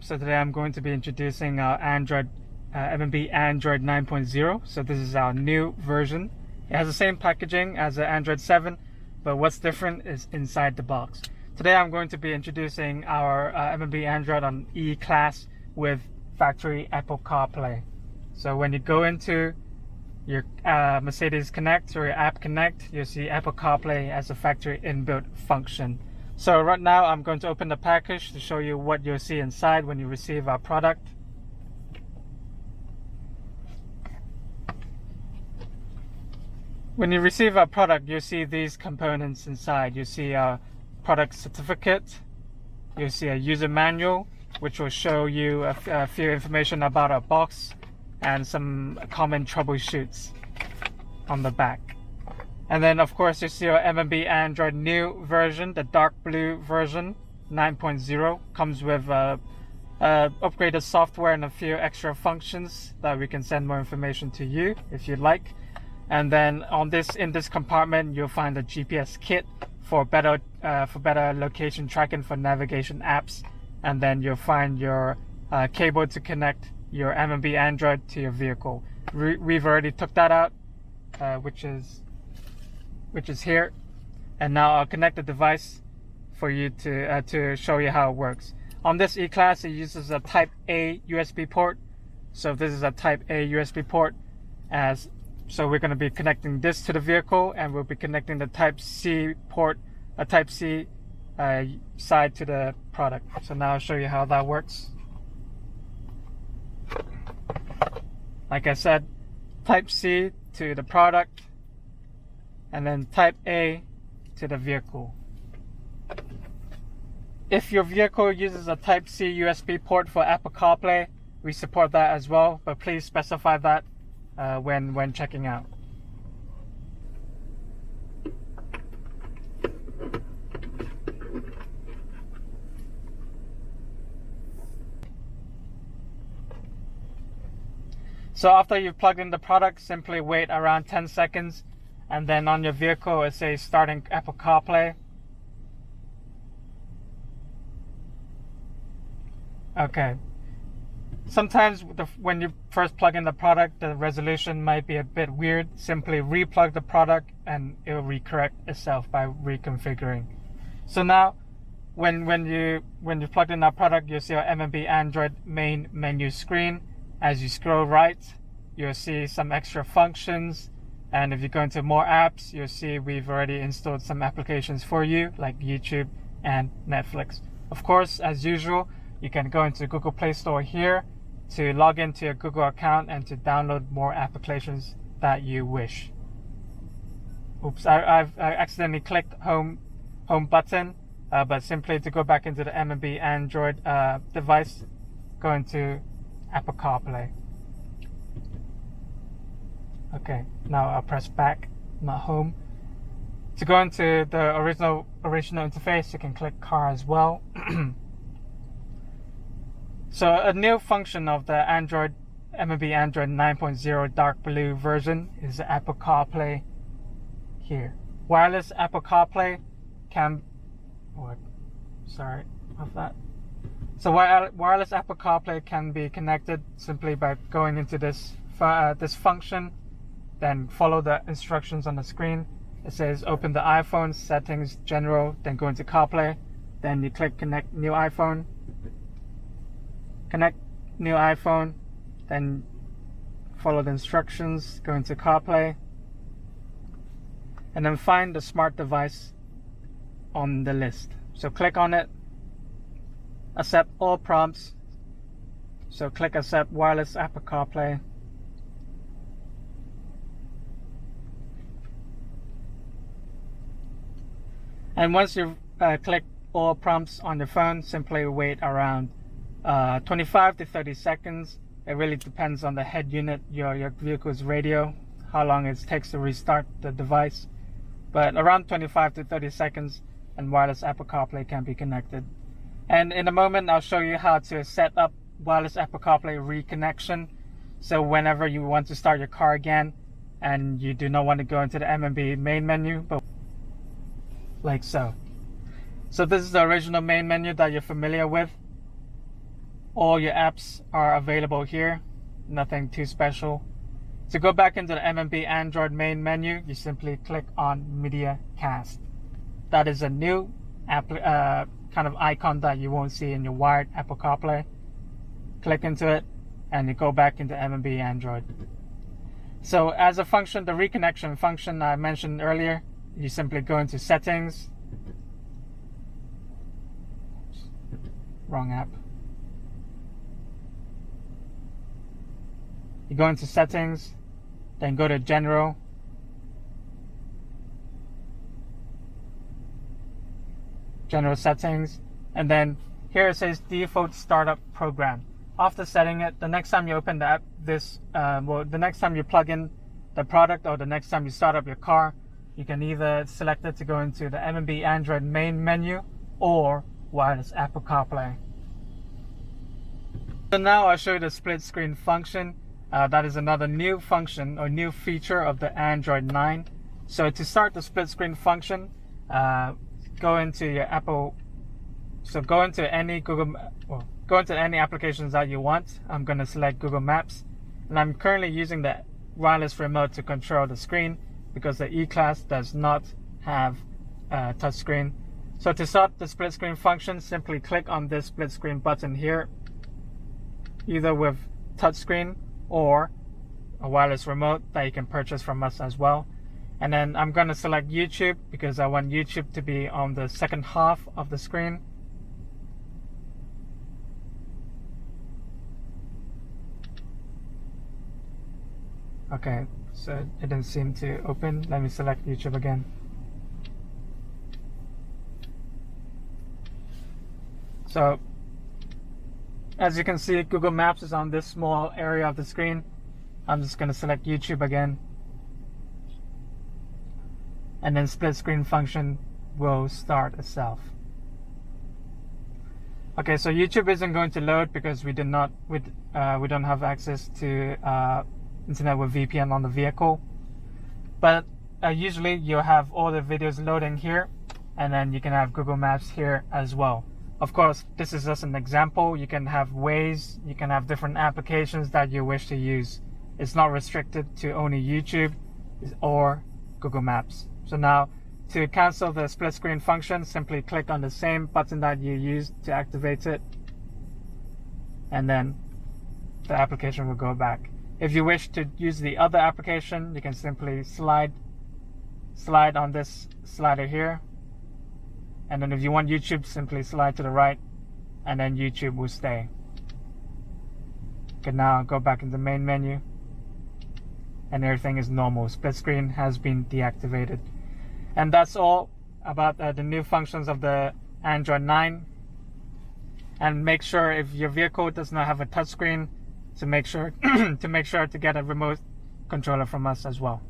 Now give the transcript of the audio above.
So today I'm going to be introducing our MMB Android 9.0. So this is our new version. It has the same packaging as the Android 7, but what's different is inside the box. Today I'm going to be introducing our MMB Android on E-Class with factory Apple CarPlay. So when you go into your Mercedes Connect or your App Connect, you'll see Apple CarPlay as a factory inbuilt function. So right now I'm going to open the package to show you what you'll see inside when you receive our product. When you receive our product, you'll see these components inside. You'll see our product certificate, you'll see a user manual which will show you a few information about our box and some common troubleshoots on the back. And then of course you see our MMB Android new version, the dark blue version 9.0, comes with upgraded software and a few extra functions that we can send more information to you if you'd like. And then in this compartment you'll find a GPS kit for better location tracking for navigation apps, and then you'll find your cable to connect your MMB Android to your vehicle. We've already took that out, which is here, and now I'll connect the device for you to show you how it works. On this E-Class, it uses a Type A USB port, so this is a Type A USB port. So we're going to be connecting this to the vehicle, and we'll be connecting the Type C port, a Type C side to the product. So now I'll show you how that works. Like I said, Type C to the product, and then Type A to the vehicle. If your vehicle uses a Type C USB port for Apple CarPlay, we support that as well, but please specify that when checking out. So after you've plugged in the product, simply wait around 10 seconds, and then on your vehicle it says starting Apple CarPlay. Okay. Sometimes when you first plug in the product, the resolution might be a bit weird. Simply replug the product and it will recorrect itself by reconfiguring. So now when you plugged in our product, you'll see our MMB Android main menu screen. As you scroll right, you'll see some extra functions, and if you go into more apps, you'll see we've already installed some applications for you like YouTube and Netflix. Of course, as usual, you can go into Google Play Store here to log into your Google account and to download more applications that you wish. Oops, I accidentally clicked home button, but simply to go back into the MMB Android device, go into Apple CarPlay. Okay, now I'll press back, not home. To go into the original interface, you can click car as well. So a new function of the MMB Android 9.0 dark blue version is the Apple CarPlay here. Wireless Apple CarPlay can, sorry of that. So wireless Apple CarPlay can be connected simply by going into this function, then follow the instructions on the screen. It says open the iPhone, settings, general, then go into CarPlay. Then you click connect new iPhone. Connect new iPhone, then follow the instructions, go into CarPlay, and then find the smart device on the list. So click on it, accept all prompts. So click accept wireless Apple CarPlay. And once you've clicked all prompts on your phone, simply wait around 25 to 30 seconds. It really depends on the head unit, your vehicle's radio, how long it takes to restart the device. But around 25 to 30 seconds and wireless Apple CarPlay can be connected. And in a moment I'll show you how to set up wireless Apple CarPlay reconnection. So whenever you want to start your car again and you do not want to go into the MMB main menu, but like so. So this is the original main menu that you're familiar with. All your apps are available here, nothing too special. To go back into the MMB Android main menu, you simply click on Media Cast. That is a new kind of icon that you won't see in your wired Apple CarPlay. Click into it and you go back into MMB Android. So as a function, the reconnection function I mentioned earlier, you simply go into Settings. Wrong app. You go into Settings, then go to General. General Settings, and then here it says Default Startup Program. After setting it, the next time you open the app, the next time you plug in the product or the next time you start up your car, you can either select it to go into the MMB Android main menu or wireless Apple CarPlay. So now I'll show you the split screen function. That is another new function or new feature of the Android 9. So to start the split screen function, go into your Apple. So go into any go into any applications that you want. I'm going to select Google Maps, and I'm currently using the wireless remote to control the screen because the E-Class does not have a touch screen. So to start the split screen function, simply click on this split screen button here, either with touch screen or a wireless remote that you can purchase from us as well. And then I'm going to select YouTube because I want YouTube to be on the second half of the screen. Okay, so it didn't seem to open. Let me select YouTube again. So as you can see, Google Maps is on this small area of the screen. I'm just going to select YouTube again, and then split screen function will start itself. Okay, so YouTube isn't going to load because we don't have access to internet with VPN on the vehicle. But usually you'll have all the videos loading here, and then you can have Google Maps here as well. Of course, this is just an example. You can have ways, you can have different applications that you wish to use. It's not restricted to only YouTube or Google Maps. So now, to cancel the split screen function, simply click on the same button that you used to activate it, and then the application will go back. If you wish to use the other application, you can simply slide on this slider here, and then if you want YouTube, simply slide to the right, and then YouTube will stay. Okay, now go back in the main menu, and everything is normal. Split screen has been deactivated. And that's all about the new functions of the Android 9. And make sure, if your vehicle does not have a touchscreen, to make sure to get a remote controller from us as well.